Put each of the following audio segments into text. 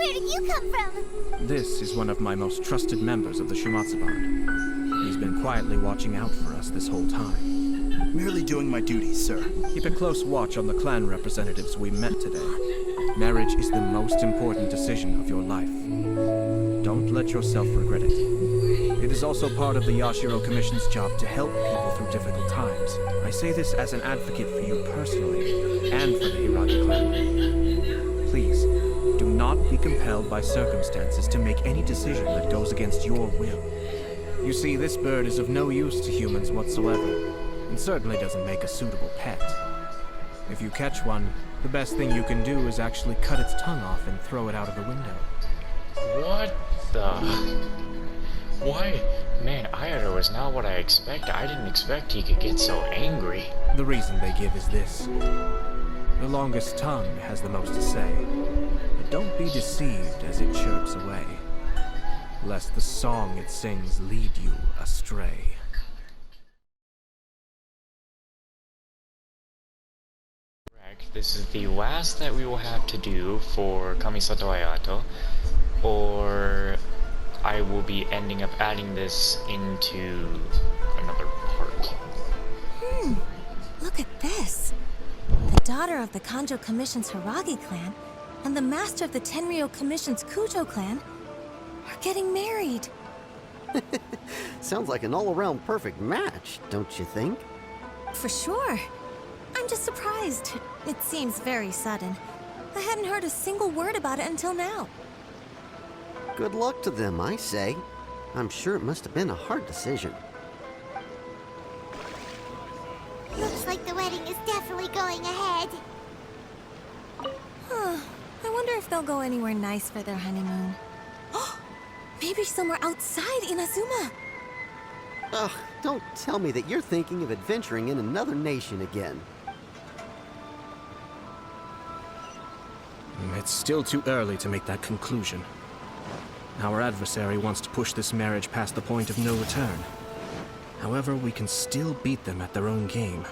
Where did you come from? This is one of my most trusted members of the Shumatsu. He's been quietly watching out for us this whole time. Merely doing my duties, sir. Keep a close watch on the clan representatives we met today. Marriage is the most important decision of your life. Don't let yourself regret it. It is also part of the Yashiro Commission's job to help people through difficult times. I say this as an advocate for you personally, and for the Hiragi clan. Please, do not be compelled by circumstances to make any decision that goes against your will. You see, this bird is of no use to humans whatsoever, and certainly doesn't make a suitable pet. If you catch one, the best thing you can do is actually cut its tongue off and throw it out of the window. What the... Why? Man, Ayato is not what I expected. I didn't expect he could get so angry. The reason they give is this. The longest tongue has the most to say. But don't be deceived as it chirps away, lest the song it sings lead you astray. This is the last that we will have to do for Chisato Ayato, or I will be ending up adding this into another part. Look at this. The daughter of the Kanjo Commission's Hiragi clan and the master of the Tenryo Commission's Kujo clan are getting married. Sounds like an all-around perfect match, don't you think? For sure. I'm just surprised. It seems very sudden. I hadn't heard a single word about it until now. Good luck to them, I say. I'm sure it must have been a hard decision. Looks like the wedding is definitely going ahead. Huh. I wonder if they'll go anywhere nice for their honeymoon. Maybe somewhere outside Inazuma. Ugh, don't tell me that you're thinking of adventuring in another nation again. It's still too early to make that conclusion. Our adversary wants to push this marriage past the point of no return. However, we can still beat them at their own game.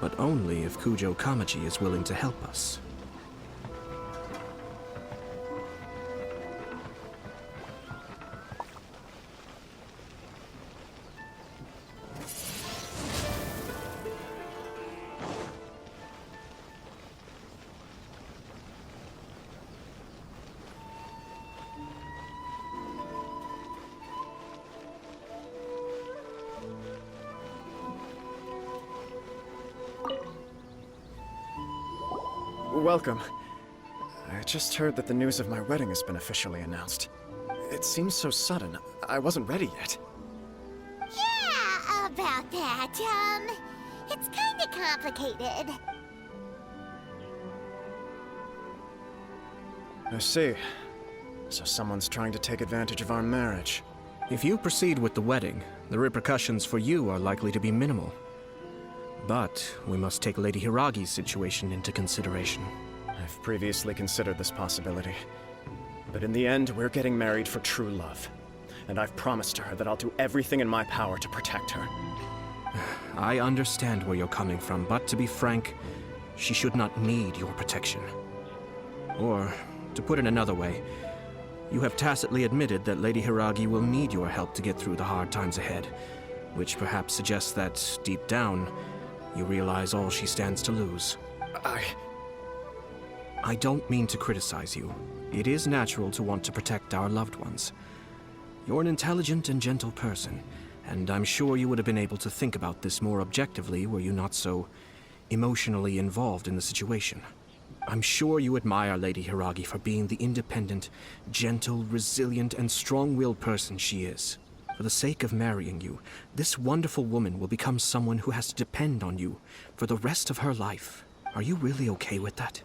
But only if Kujo Kamachi is willing to help us. Welcome. I just heard that the news of my wedding has been officially announced. It seems so sudden. I wasn't ready yet. Yeah, about that. It's kinda complicated. I see. So someone's trying to take advantage of our marriage. If you proceed with the wedding, the repercussions for you are likely to be minimal. But we must take Lady Hiragi's situation into consideration. I've previously considered this possibility. But in the end, we're getting married for true love. And I've promised her that I'll do everything in my power to protect her. I understand where you're coming from, but to be frank, she should not need your protection. Or, to put it another way, you have tacitly admitted that Lady Hiragi will need your help to get through the hard times ahead, which perhaps suggests that, deep down, you realize all she stands to lose. I don't mean to criticize you. It is natural to want to protect our loved ones. You're an intelligent and gentle person, and I'm sure you would have been able to think about this more objectively were you not so emotionally involved in the situation. I'm sure you admire Lady Hiragi for being the independent, gentle, resilient, and strong-willed person she is. For the sake of marrying you, this wonderful woman will become someone who has to depend on you for the rest of her life. Are you really okay with that?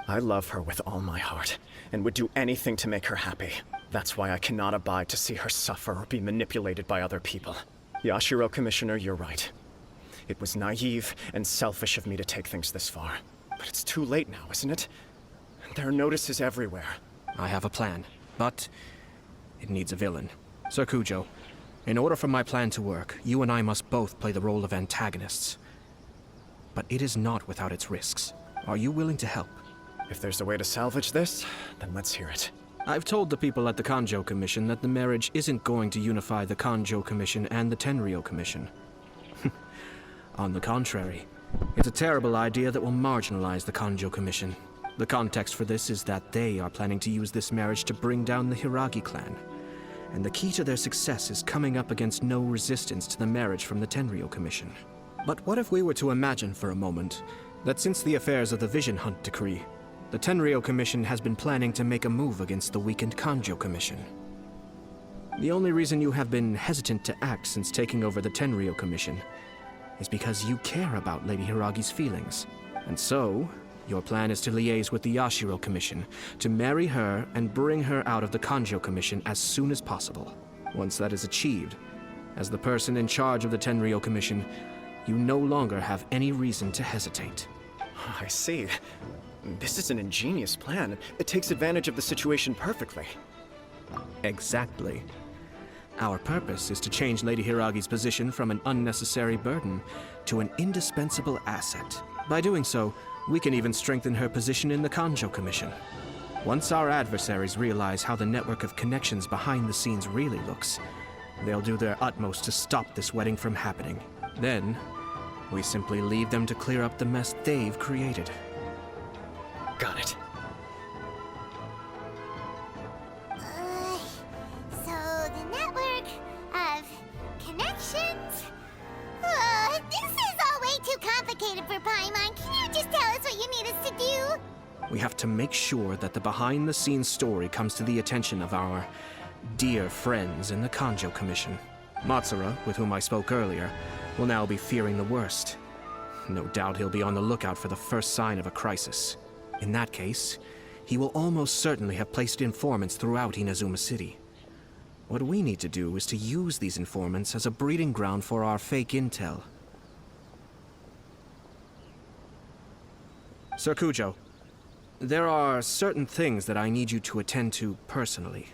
I love her with all my heart, and would do anything to make her happy. That's why I cannot abide to see her suffer or be manipulated by other people. Yashiro Commissioner, you're right. It was naive and selfish of me to take things this far. But it's too late now, isn't it? There are notices everywhere. I have a plan, but it needs a villain. Sir Kujo, in order for my plan to work, you and I must both play the role of antagonists. But it is not without its risks. Are you willing to help? If there's a way to salvage this, then let's hear it. I've told the people at the Kanjo Commission that the marriage isn't going to unify the Kanjo Commission and the Tenryou Commission. On the contrary, it's a terrible idea that will marginalize the Kanjo Commission. The context for this is that they are planning to use this marriage to bring down the Hiragi clan. And the key to their success is coming up against no resistance to the marriage from the Tenryou Commission. But what if we were to imagine for a moment that since the affairs of the Vision Hunt Decree, the Tenryou Commission has been planning to make a move against the weakened Kanjo Commission? The only reason you have been hesitant to act since taking over the Tenryou Commission is because you care about Lady Hiragi's feelings. And so, your plan is to liaise with the Yashiro Commission, to marry her and bring her out of the Kanjo Commission as soon as possible. Once that is achieved, as the person in charge of the Tenryou Commission, you no longer have any reason to hesitate. I see. This is an ingenious plan. It takes advantage of the situation perfectly. Exactly. Our purpose is to change Lady Hiragi's position from an unnecessary burden to an indispensable asset. By doing so, we can even strengthen her position in the Kanjo Commission. Once our adversaries realize how the network of connections behind the scenes really looks, they'll do their utmost to stop this wedding from happening. Then, we simply leave them to clear up the mess they've created. Got it. So the network of connections? This is all way too complicated for Paimon. Can you just tell us what you need us to do? We have to make sure that the behind-the-scenes story comes to the attention of our dear friends in the Kanjo Commission. Matsura, with whom I spoke earlier, will now be fearing the worst. No doubt he'll be on the lookout for the first sign of a crisis. In that case, he will almost certainly have placed informants throughout Inazuma City. What we need to do is to use these informants as a breeding ground for our fake intel. Sir Kujo, there are certain things that I need you to attend to personally.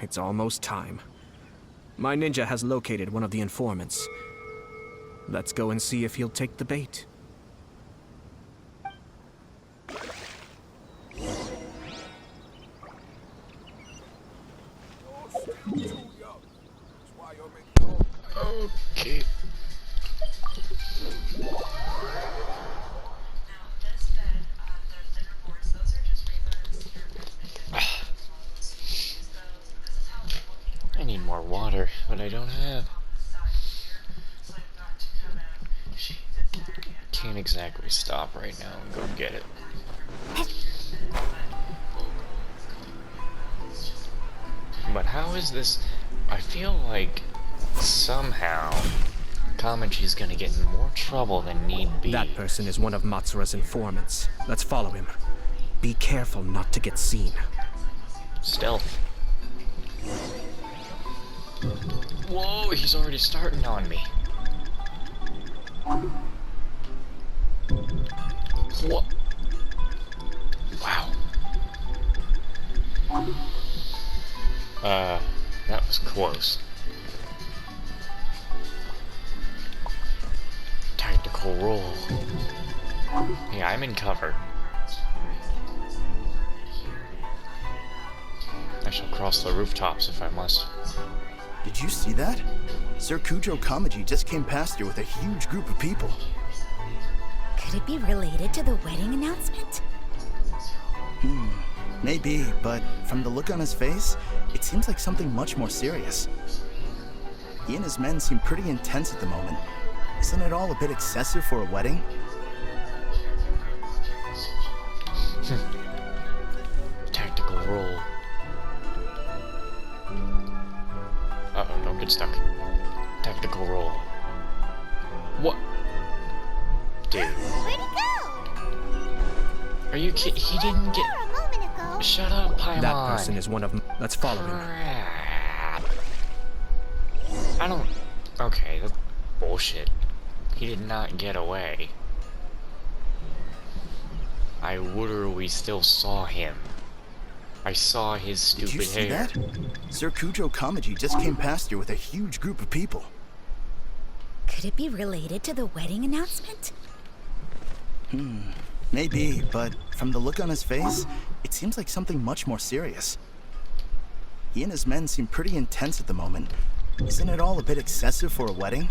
It's almost time. My ninja has located one of the informants. Let's go and see if he'll take the bait. Okay. I need more water, but I don't have. Can't exactly stop right now and go get it. But how is this? I feel like somehow Kamachi's gonna get in more trouble than need be. That person is one of Matsura's informants. Let's follow him. Be careful not to get seen. Stealth. Whoa, he's already starting on me. What? Wow. That was close. Tactical roll. Hey, I'm in cover. I shall cross the rooftops if I must. Did you see that? Sir Kujo Kamaji just came past here with a huge group of people. Could it be related to the wedding announcement? Maybe, but from the look on his face, it seems like something much more serious. He and his men seem pretty intense at the moment. Isn't it all a bit excessive for a wedding? Tactical roll. Uh-oh, don't get stuck. Tactical roll. What? Dude. Where'd he go? Are you kidding? He didn't get... There a moment ago. Shut up, Paimon. That person is one of... Let's follow him. Crap. I don't... Okay, that's bullshit. He did not get away. I literally still saw him. I saw his Did you stupid see hair. that? Sir Kujo Kamaji just came past here with a huge group of people. Could it be related to the wedding announcement? Maybe, but from the look on his face, it seems like something much more serious. He and his men seem pretty intense at the moment. Isn't it all a bit excessive for a wedding?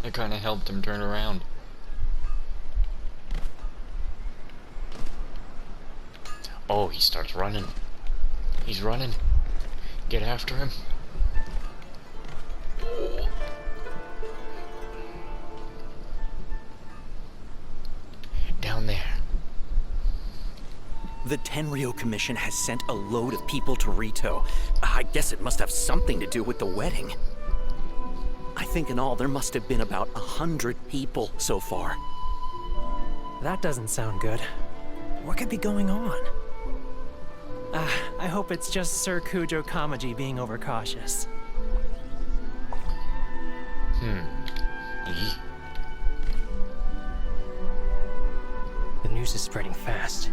I kind of helped him turn around. Oh, he starts running. He's running. Get after him. Down there. The Tenryo Commission has sent a load of people to Rito. I guess it must have something to do with the wedding. I think in all there must have been about 100 people so far. That doesn't sound good. What could be going on? I hope it's just Sir Kujo Kamaji being overcautious. Yee. The news is spreading fast,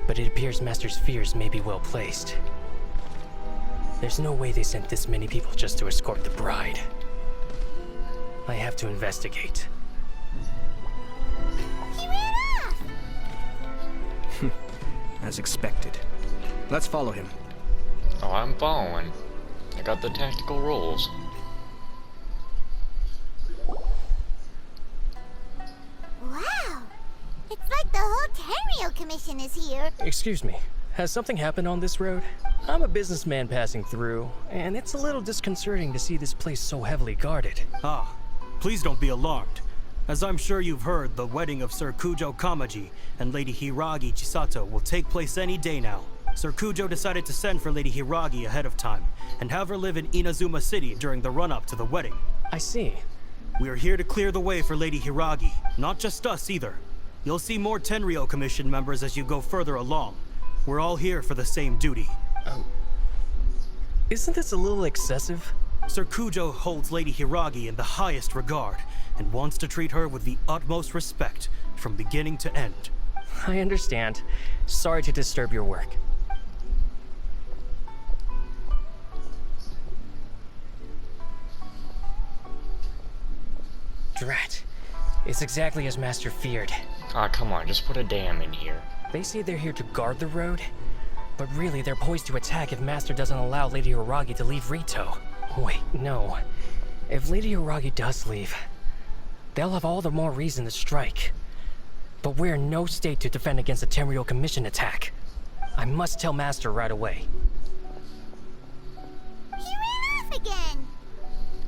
but it appears Master's fears may be well placed. There's no way they sent this many people just to escort the bride. I have to investigate. He ran off! As expected. Let's follow him. Oh, I'm following. I got the tactical rolls. Wow! It's like the whole Tenryo Commission is here. Excuse me, has something happened on this road? I'm a businessman passing through, and it's a little disconcerting to see this place so heavily guarded. Ah, please don't be alarmed. As I'm sure you've heard, the wedding of Sir Kujo Kamaji and Lady Hiragi Chisato will take place any day now. Sir Kujo decided to send for Lady Hiragi ahead of time and have her live in Inazuma City during the run-up to the wedding. I see. We are here to clear the way for Lady Hiragi, not just us either. You'll see more Tenryo Commission members as you go further along. We're all here for the same duty. Isn't this a little excessive? Sir Kujo holds Lady Hiragi in the highest regard and wants to treat her with the utmost respect from beginning to end. I understand. Sorry to disturb your work. Drat. It's exactly as Master feared. Ah, come on, just put a dam in here. They say they're here to guard the road, but really they're poised to attack if Master doesn't allow Lady Hiragi to leave Rito. Wait, no. If Lady Hiragi does leave, they'll have all the more reason to strike. But we're in no state to defend against a Tenryo Commission attack. I must tell Master right away. He ran off again!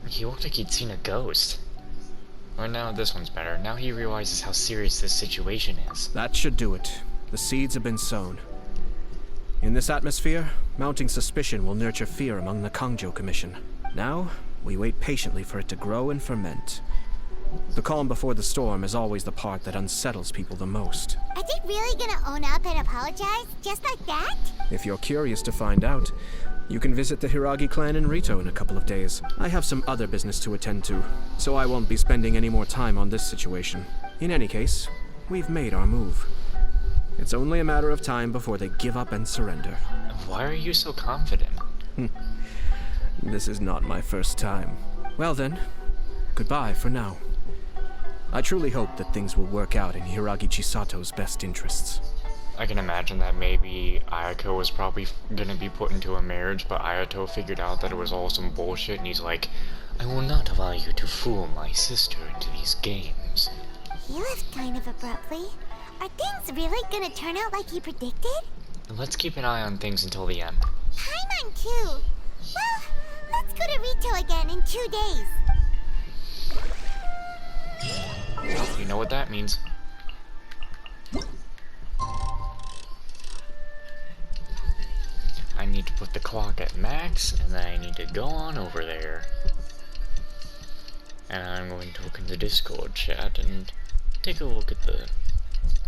He looked like he'd seen a ghost. Or now this one's better. Now he realizes how serious this situation is. That should do it. The seeds have been sown. In this atmosphere, mounting suspicion will nurture fear among the Kangjo Commission. Now, we wait patiently for it to grow and ferment. The calm before the storm is always the part that unsettles people the most. Are they really gonna own up and apologize? Just like that? If you're curious to find out, you can visit the Hiragi clan in Rito in a couple of days. I have some other business to attend to, so I won't be spending any more time on this situation. In any case, we've made our move. It's only a matter of time before they give up and surrender. Why are you so confident? This is not my first time. Well then, goodbye for now. I truly hope that things will work out in Hiragi Chisato's best interests. I can imagine that maybe Ayako was probably gonna be put into a marriage, but Ayato figured out that it was all some bullshit, and he's like, I will not allow you to fool my sister into these games. He left kind of abruptly. Are things really gonna turn out like he predicted? Let's keep an eye on things until the end. Paimon too. Well, let's go to Rito again in 2 days. You know what that means. I need to put the clock at max, and then I need to go on over there. And I'm going to look in the Discord chat and take a look at the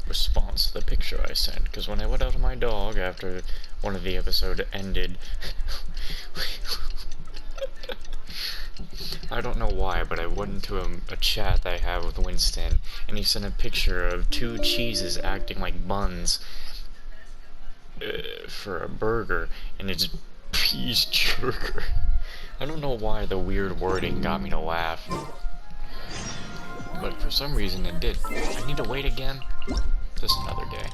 response to the picture I sent, because when I let out my dog after one of the episode ended, I don't know why, but I went into a chat that I have with Winston, and he sent a picture of 2 cheeses acting like buns for a burger, and it's peas jerker. I don't know why the weird wording got me to laugh, but for some reason it did. I need to wait again. Just another day.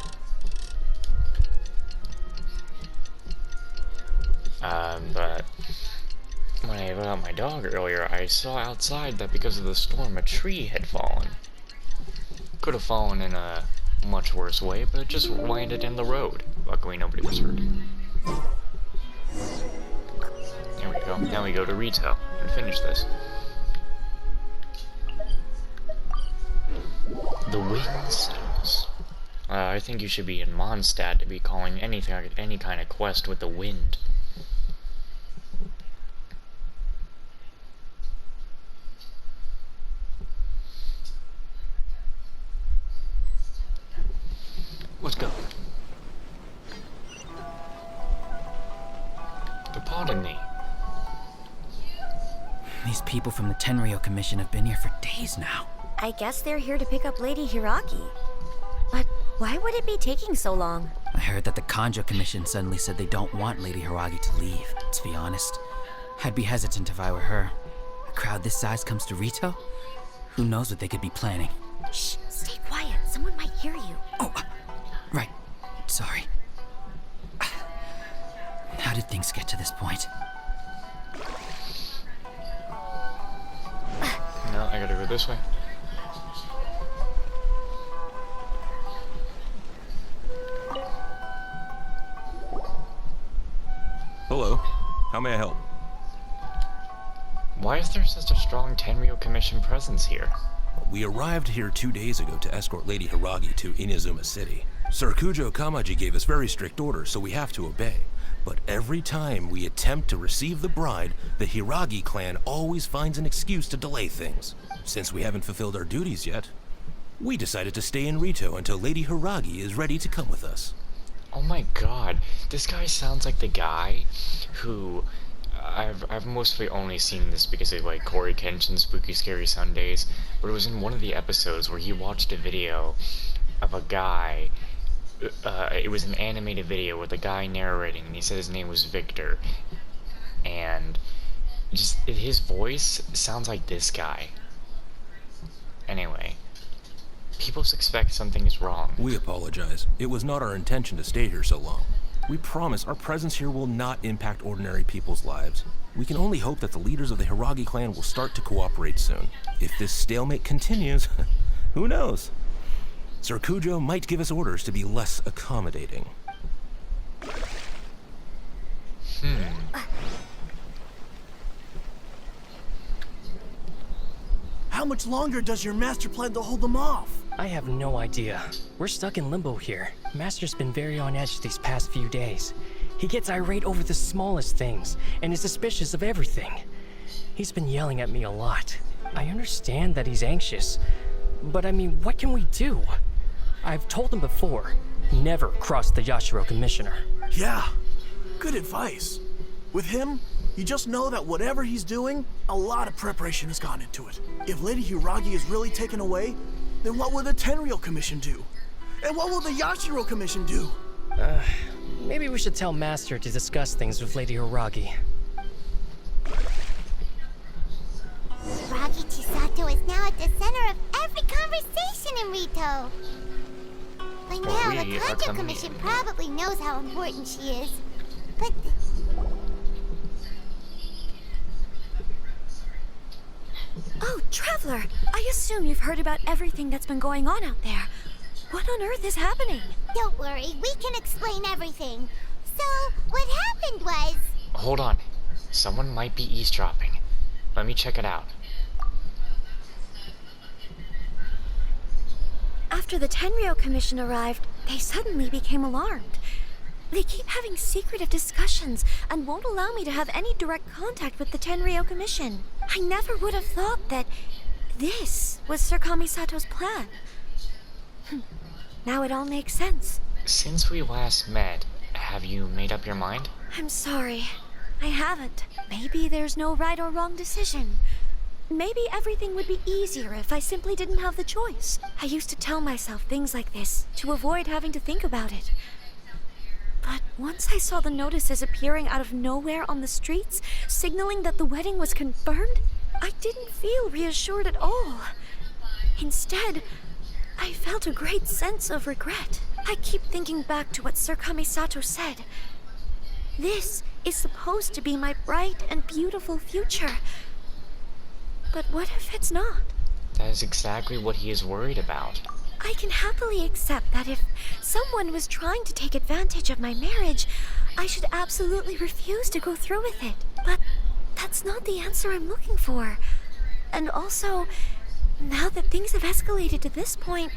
But when I let out my dog earlier, I saw outside that because of the storm, a tree had fallen. Could have fallen in a much worse way, but it just landed in the road. Luckily, nobody was hurt. There we go. Now we go to Rito and finish this. The wind settles. I think you should be in Mondstadt to be calling any kind of quest with the wind. Let's go. Pardon me. These people from the Tenryou Commission have been here for days now. I guess they're here to pick up Lady Hiragi. But why would it be taking so long? I heard that the Kanjo Commission suddenly said they don't want Lady Hiragi to leave. To be honest, I'd be hesitant if I were her. A crowd this size comes to Rito? Who knows what they could be planning? Shh, stay quiet. Someone might hear you. Oh, right. Sorry. How did things get to this point? No, I gotta go this way. Hello. How may I help? Why is there such a strong Tenryou Commission presence here? We arrived here 2 days ago to escort Lady Hiragi to Inazuma City. Sir Kujo Kamaji gave us very strict orders, so we have to obey. But every time we attempt to receive the bride, the Hiragi clan always finds an excuse to delay things. Since we haven't fulfilled our duties yet, we decided to stay in Rito until Lady Hiragi is ready to come with us. Oh my god, this guy sounds like the guy who... I've mostly only seen this because of like Corey Kenshin Spooky Scary Sundays, but it was in one of the episodes where he watched a video of a guy. It was an animated video with a guy narrating, and he said his name was Victor, and just his voice sounds like this guy. Anyway, people suspect something is wrong. We apologize. It was not our intention to stay here so long. We promise our presence here will not impact ordinary people's lives. We can only hope that the leaders of the Hiragi clan will start to cooperate soon. If this stalemate continues, who knows? Sir Kujo might give us orders to be less accommodating. How much longer does your master plan to hold them off? I have no idea. We're stuck in limbo here. Master's been very on edge these past few days. He gets irate over the smallest things, and is suspicious of everything. He's been yelling at me a lot. I understand that he's anxious, but I mean, what can we do? I've told him before, never cross the Yashiro Commissioner. Yeah, good advice. With him, you just know that whatever he's doing, a lot of preparation has gone into it. If Lady Hiragi is really taken away, then what will the Tenryou Commission do? And what will the Yashiro Commission do? Maybe we should tell Master to discuss things with Lady Hiragi. Hiragi Chisato is now at the center of every conversation in Rito. By now, the Kanjo Commission probably knows how important she is. But... Oh, Traveler! I assume you've heard about everything that's been going on out there. What on earth is happening? Don't worry, we can explain everything. So, what happened was... Hold on. Someone might be eavesdropping. Let me check it out. After the Tenryou Commission arrived, they suddenly became alarmed. They keep having secretive discussions and won't allow me to have any direct contact with the Tenryou Commission. I never would have thought that this was Sir Kamisato's plan. Now it all makes sense. Since we last met, have you made up your mind? I'm sorry. I haven't. Maybe there's no right or wrong decision. Maybe everything would be easier if I simply didn't have the choice. I used to tell myself things like this to avoid having to think about it. But once I saw the notices appearing out of nowhere on the streets, signaling that the wedding was confirmed, I didn't feel reassured at all. Instead, I felt a great sense of regret. I keep thinking back to what Sir Chisato said. This is supposed to be my bright and beautiful future. But what if it's not? That is exactly what he is worried about. I can happily accept that if someone was trying to take advantage of my marriage, I should absolutely refuse to go through with it. But that's not the answer I'm looking for. And also, now that things have escalated to this point,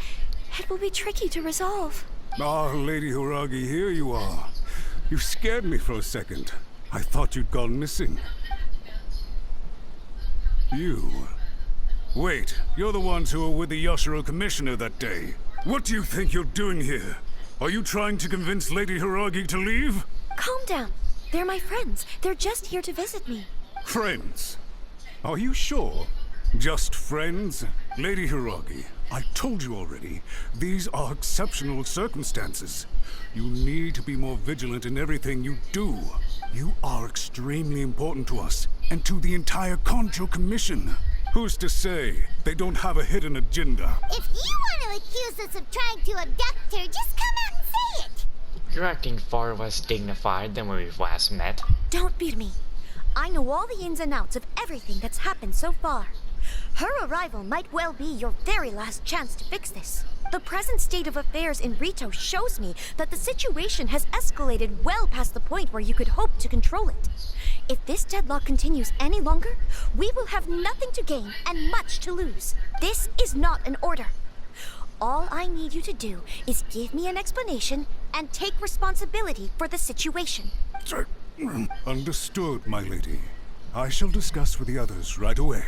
it will be tricky to resolve. Ah, Lady Hiragi, here you are. You scared me for a second. I thought you'd gone missing. You... Wait, you're the ones who were with the Yashiro Commissioner that day. What do you think you're doing here? Are you trying to convince Lady Hiragi to leave? Calm down. They're my friends. They're just here to visit me. Friends? Are you sure? Just friends? Lady Hiragi, I told you already, these are exceptional circumstances. You need to be more vigilant in everything you do. You are extremely important to us, and to the entire Kanjo Commission. Who's to say they don't have a hidden agenda? If you want to accuse us of trying to abduct her, just come out and say it! You're acting far less dignified than when we last met. Don't beat me. I know all the ins and outs of everything that's happened so far. Her arrival might well be your very last chance to fix this. The present state of affairs in Rito shows me that the situation has escalated well past the point where you could hope to control it. If this deadlock continues any longer, we will have nothing to gain and much to lose. This is not an order. All I need you to do is give me an explanation and take responsibility for the situation. Understood, my lady. I shall discuss with the others right away.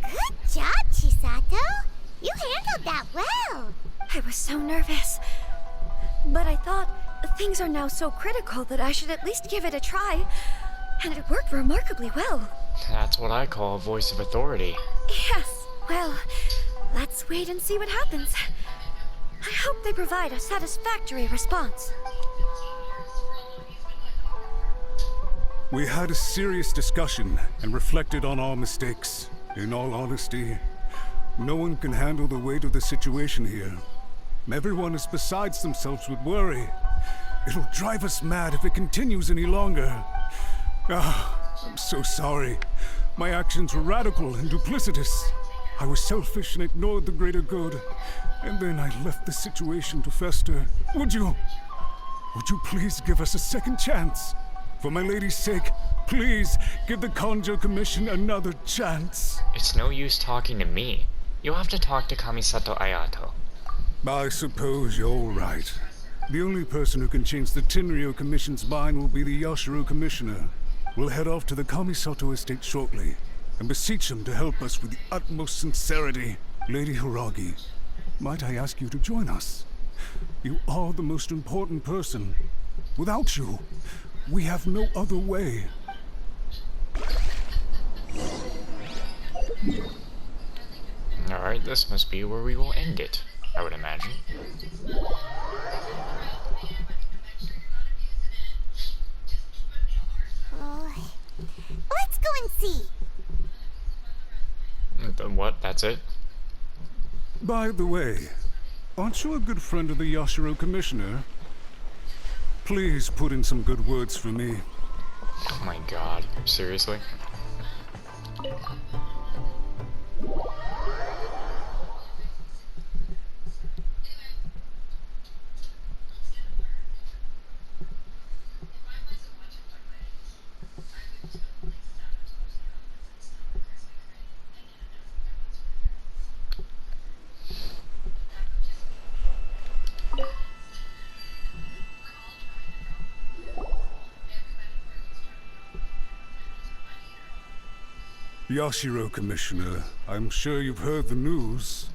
Good job, Chisato! You handled that well! I was so nervous. But I thought things are now so critical that I should at least give it a try. And it worked remarkably well. That's what I call a voice of authority. Yes, well, let's wait and see what happens. I hope they provide a satisfactory response. We had a serious discussion and reflected on our mistakes. In all honesty, no one can handle the weight of the situation here. Everyone is besides themselves with worry. It'll drive us mad if it continues any longer. I'm so sorry. My actions were radical and duplicitous. I was selfish and ignored the greater good. And then I left the situation to fester. Would you please give us a second chance? For my lady's sake, please give the Kanjo Commission another chance. It's no use talking to me. You'll have to talk to Chisato Ayato. I suppose you're right. The only person who can change the Tenryou Commission's mind will be the Yashiro Commissioner. We'll head off to the Chisato estate shortly and beseech him to help us with the utmost sincerity. Lady Hiragi, might I ask you to join us? You are the most important person. Without you, we have no other way. Alright, this must be where we will end it, I would imagine. Let's go and see. What? That's it? By the way, aren't you a good friend of the Yashiro Commissioner? Please put in some good words for me. Oh my god, seriously? Yashiro Commissioner, I'm sure you've heard the news.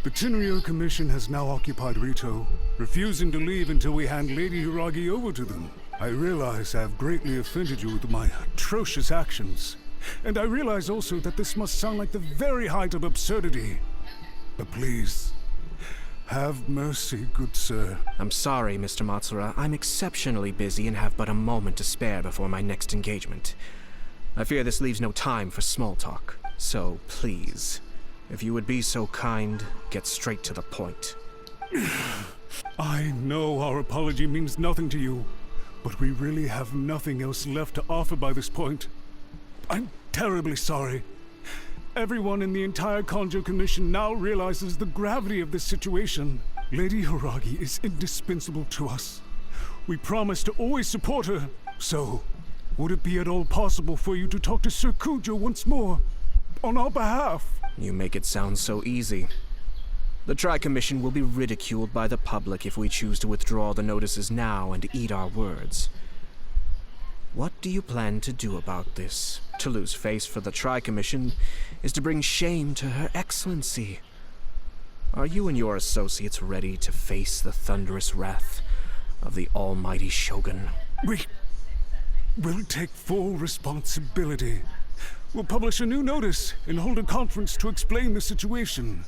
The Tenryo Commission has now occupied Rito, refusing to leave until we hand Lady Hiragi over to them. I realize I have greatly offended you with my atrocious actions. And I realize also that this must sound like the very height of absurdity. But please, have mercy, good sir. I'm sorry, Mr. Matsura. I'm exceptionally busy and have but a moment to spare before my next engagement. I fear this leaves no time for small talk. So please, if you would be so kind, get straight to the point. I know our apology means nothing to you, but we really have nothing else left to offer by this point. I'm terribly sorry. Everyone in the entire Kanjo Commission now realizes the gravity of this situation. Lady Hiragi is indispensable to us. We promise to always support her. So, would it be at all possible for you to talk to Sir Kujo once more? On our behalf? You make it sound so easy. The Tri-Commission will be ridiculed by the public if we choose to withdraw the notices now and eat our words. What do you plan to do about this? To lose face for the Tri-Commission is to bring shame to Her Excellency. Are you and your associates ready to face the thunderous wrath of the almighty Shogun? We'll take full responsibility. We'll publish a new notice and hold a conference to explain the situation.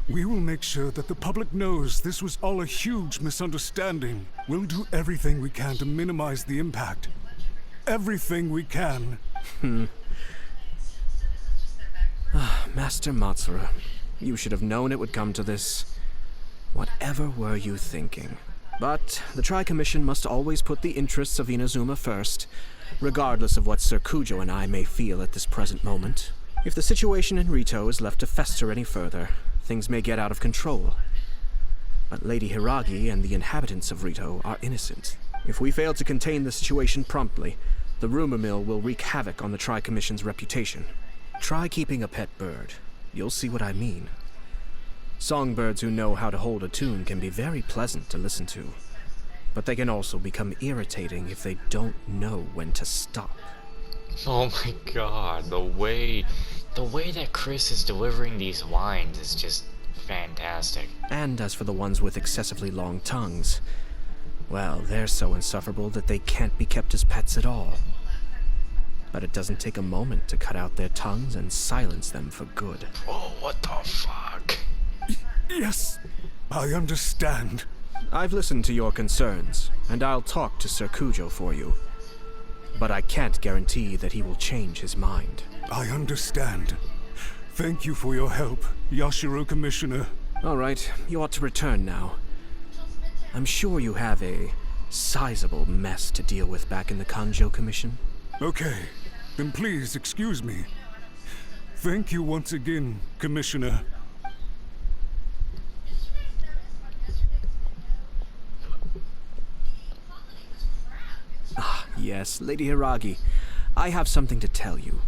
We will make sure that the public knows this was all a huge misunderstanding. We'll do everything we can to minimize the impact. Everything we can. Master Matsura, you should have known it would come to this. Whatever were you thinking? But the Tri-Commission must always put the interests of Inazuma first, regardless of what Sir Kujo and I may feel at this present moment. If the situation in Rito is left to fester any further, things may get out of control. But Lady Hiragi and the inhabitants of Rito are innocent. If we fail to contain the situation promptly, the rumor mill will wreak havoc on the Tri-Commission's reputation. Try keeping a pet bird. You'll see what I mean. Songbirds who know how to hold a tune can be very pleasant to listen to, but they can also become irritating if they don't know when to stop. Oh my god, the way that Chris is delivering these lines is just fantastic. And as for the ones with excessively long tongues, well, they're so insufferable that they can't be kept as pets at all. But it doesn't take a moment to cut out their tongues and silence them for good. Oh, what the fuck? Yes, I understand. I've listened to your concerns, and I'll talk to Sir Kujo for you. But I can't guarantee that he will change his mind. I understand. Thank you for your help, Yashiro Commissioner. All right, you ought to return now. I'm sure you have a sizable mess to deal with back in the Kanjo Commission. Okay, then please excuse me. Thank you once again, Commissioner. Ah, yes, Lady Hiragi. I have something to tell you.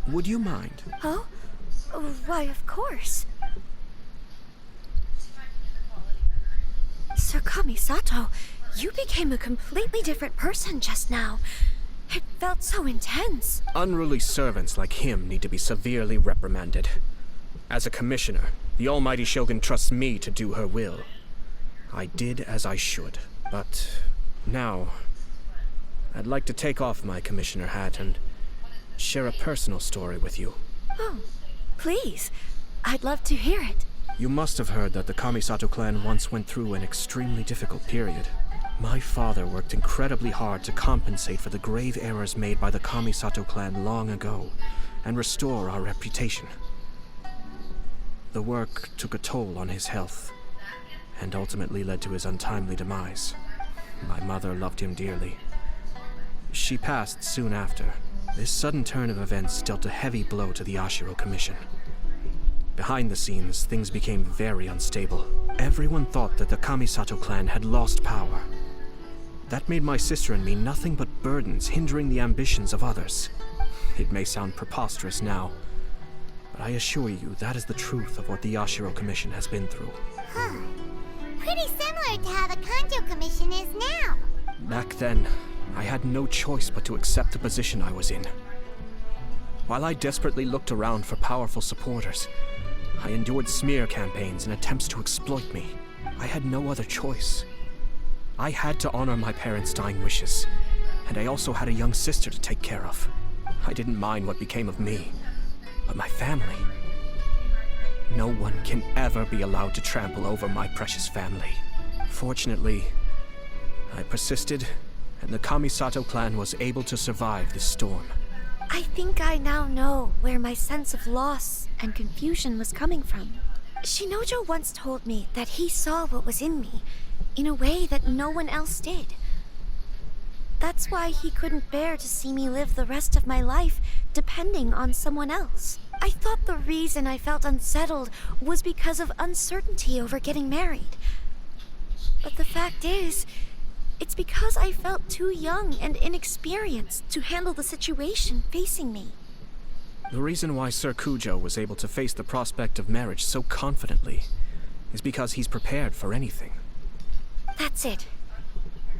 Would you mind? Oh? Why, of course. Sir Chisato, you became a completely different person just now. It felt so intense. Unruly servants like him need to be severely reprimanded. As a commissioner, the almighty Shogun trusts me to do her will. I did as I should, but now I'd like to take off my commissioner hat and share a personal story with you. Oh, please. I'd love to hear it. You must have heard that the Chisato clan once went through an extremely difficult period. My father worked incredibly hard to compensate for the grave errors made by the Chisato clan long ago and restore our reputation. The work took a toll on his health and ultimately led to his untimely demise. My mother loved him dearly. She passed soon after. This sudden turn of events dealt a heavy blow to the Yashiro Commission. Behind the scenes, things became very unstable. Everyone thought that the Chisato clan had lost power. That made my sister and me nothing but burdens, hindering the ambitions of others. It may sound preposterous now, but I assure you that is the truth of what the Yashiro Commission has been through. Huh. Pretty similar to how the Kanjo Commission is now. Back then, I had no choice but to accept the position I was in. While I desperately looked around for powerful supporters, I endured smear campaigns and attempts to exploit me. I had no other choice. I had to honor my parents' dying wishes, and I also had a young sister to take care of. I didn't mind what became of me, but my family. No one can ever be allowed to trample over my precious family. Fortunately, I persisted, and the Chisato clan was able to survive this storm. I think I now know where my sense of loss and confusion was coming from. Shinojo once told me that he saw what was in me in a way that no one else did. That's why he couldn't bear to see me live the rest of my life depending on someone else. I thought the reason I felt unsettled was because of uncertainty over getting married. But the fact is, it's because I felt too young and inexperienced to handle the situation facing me. The reason why Sir Kujo was able to face the prospect of marriage so confidently is because he's prepared for anything. That's it.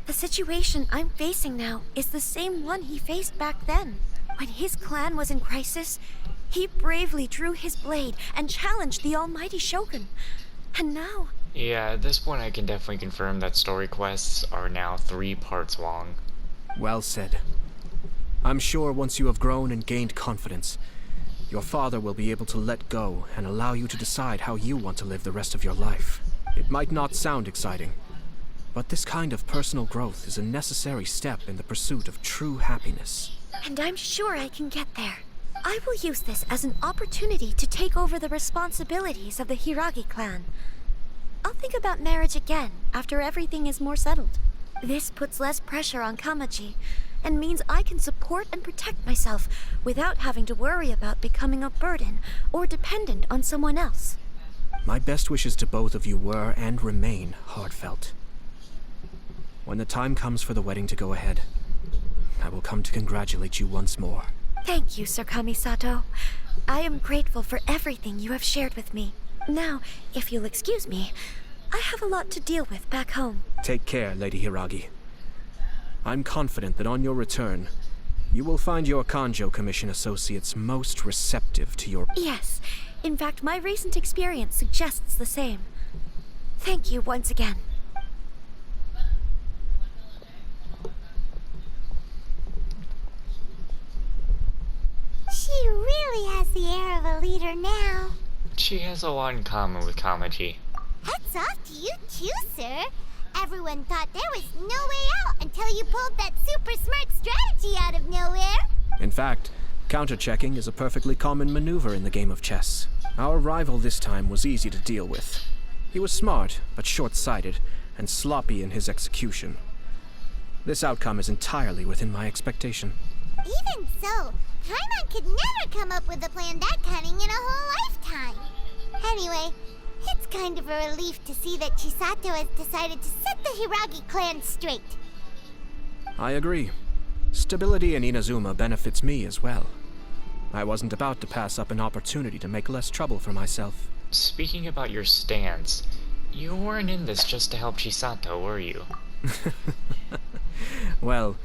The situation I'm facing now is the same one he faced back then. When his clan was in crisis, he bravely drew his blade and challenged the almighty Shogun. And now... Yeah, at this point I can definitely confirm that story quests are now 3 parts long. Well said. I'm sure once you have grown and gained confidence, your father will be able to let go and allow you to decide how you want to live the rest of your life. It might not sound exciting, but this kind of personal growth is a necessary step in the pursuit of true happiness. And I'm sure I can get there. I will use this as an opportunity to take over the responsibilities of the Hiragi clan. I'll think about marriage again after everything is more settled. This puts less pressure on Kamaji, and means I can support and protect myself without having to worry about becoming a burden or dependent on someone else. My best wishes to both of you were and remain heartfelt. When the time comes for the wedding to go ahead, I will come to congratulate you once more. Thank you, Sir Kamisato. I am grateful for everything you have shared with me. Now, if you'll excuse me, I have a lot to deal with back home. Take care, Lady Hiragi. I'm confident that on your return, you will find your Kanjo Commission associates most receptive to your... Yes. In fact, my recent experience suggests the same. Thank you once again. She really has the air of a leader now. She has a lot in common with Kamaji. Hats off to you too, sir. Everyone thought there was no way out until you pulled that super smart strategy out of nowhere. In fact, counter-checking is a perfectly common maneuver in the game of chess. Our rival this time was easy to deal with. He was smart, but short-sighted, and sloppy in his execution. This outcome is entirely within my expectation. Even so, Paimon could never come up with a plan that cunning in a whole lifetime. Anyway, it's kind of a relief to see that Chisato has decided to set the Hiragi clan straight. I agree. Stability in Inazuma benefits me as well. I wasn't about to pass up an opportunity to make less trouble for myself. Speaking about your stance, you weren't in this just to help Chisato, were you? Well,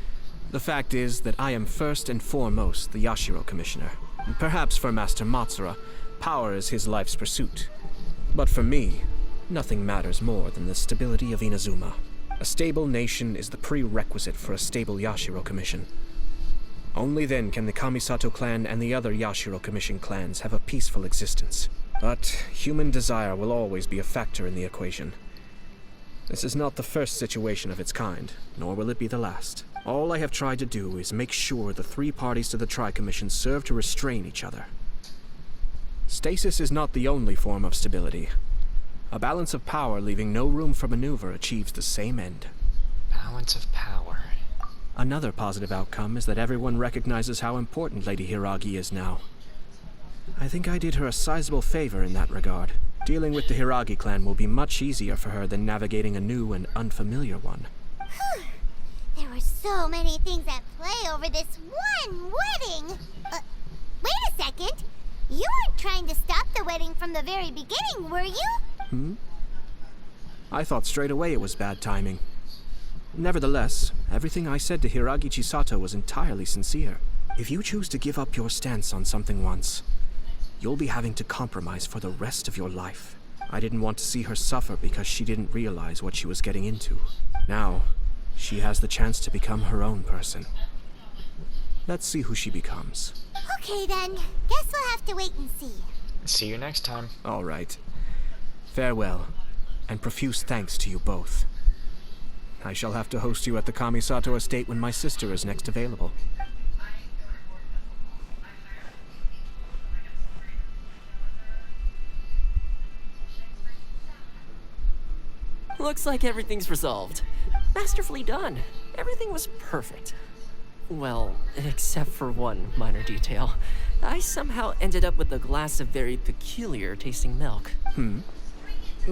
the fact is that I am first and foremost the Yashiro Commissioner. Perhaps for Master Matsura, power is his life's pursuit. But for me, nothing matters more than the stability of Inazuma. A stable nation is the prerequisite for a stable Yashiro Commission. Only then can the Kamisato clan and the other Yashiro Commission clans have a peaceful existence. But human desire will always be a factor in the equation. This is not the first situation of its kind, nor will it be the last. All I have tried to do is make sure the 3 parties to the Tri-Commission serve to restrain each other. Stasis is not the only form of stability. A balance of power leaving no room for maneuver achieves the same end. Balance of power. Another positive outcome is that everyone recognizes how important Lady Hiragi is now. I think I did her a sizable favor in that regard. Dealing with the Hiragi clan will be much easier for her than navigating a new and unfamiliar one. There were so many things at play over this one wedding. Wait a second. You weren't trying to stop the wedding from the very beginning, were you? I thought straight away it was bad timing. Nevertheless, everything I said to Hiragi Chisato was entirely sincere. If you choose to give up your stance on something once, you'll be having to compromise for the rest of your life. I didn't want to see her suffer because she didn't realize what she was getting into. Now, she has the chance to become her own person. Let's see who she becomes. Okay then, guess we'll have to wait and see. See you next time. All right. Farewell, and profuse thanks to you both. I shall have to host you at the Chisato estate when my sister is next available. Looks like everything's resolved. Masterfully done. Everything was perfect. Well, except for one minor detail. I somehow ended up with a glass of very peculiar tasting milk.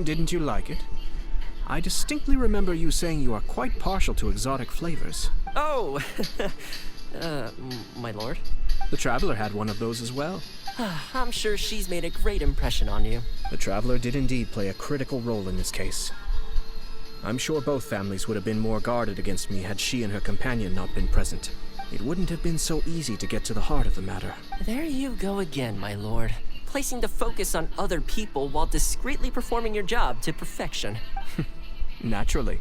Didn't you like it? I distinctly remember you saying you are quite partial to exotic flavors. Oh! My lord? The Traveler had one of those as well. I'm sure she's made a great impression on you. The Traveler did indeed play a critical role in this case. I'm sure both families would have been more guarded against me had she and her companion not been present. It wouldn't have been so easy to get to the heart of the matter. There you go again, my lord. Placing the focus on other people while discreetly performing your job to perfection. Naturally.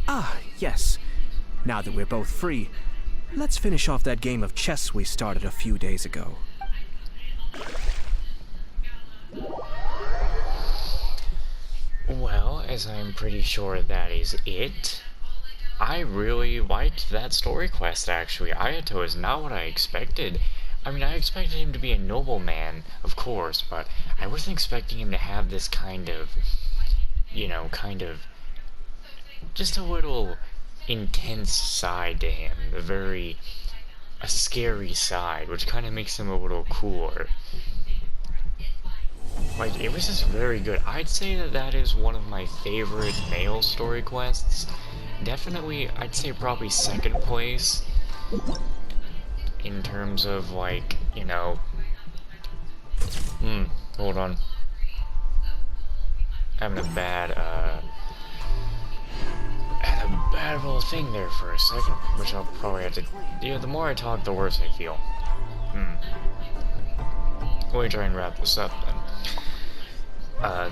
Ah, yes. Now that we're both free, let's finish off that game of chess we started a few days ago. Well, as I'm pretty sure that is it. I really liked that story quest, actually. Ayato is not what I expected. I mean, I expected him to be a nobleman, of course, but I wasn't expecting him to have this kind of, just a little intense side to him. A scary side, which kind of makes him a little cooler. Like, it was just very good. I'd say that is one of my favorite male story quests. Definitely, I'd say probably second place in terms of, like, hold on. Having a bad little thing there for a second, which I'll probably have to... the more I talk, the worse I feel. Let me try and wrap this up, then.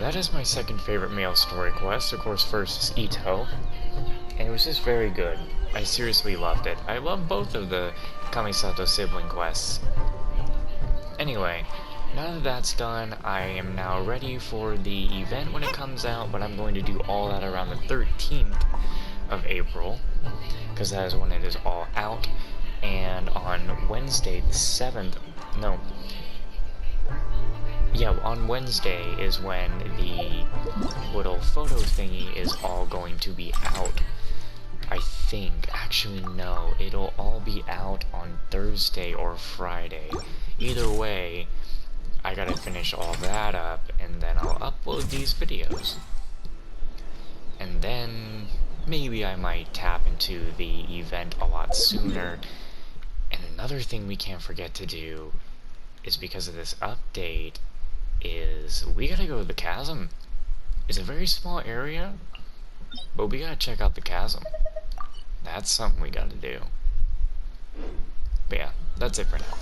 That is my second favorite male story quest. Of course, first is Ito. And it was just very good. I seriously loved it. I love both of the Chisato sibling quests. Anyway, now that that's done, I am now ready for the event when it comes out, but I'm going to do all that around the 13th of April, because that is when it is all out. And on Wednesday, the 7th, on Wednesday is when the little photo thingy is all going to be out. I think. Actually, no. It'll all be out on Thursday or Friday. Either way, I gotta finish all that up, and then I'll upload these videos. And then maybe I might tap into the event a lot sooner. And another thing we can't forget to do is, because of this update, is we gotta go to the chasm. It's a very small area, but we gotta check out the chasm. That's something we gotta do. But yeah, that's it for now.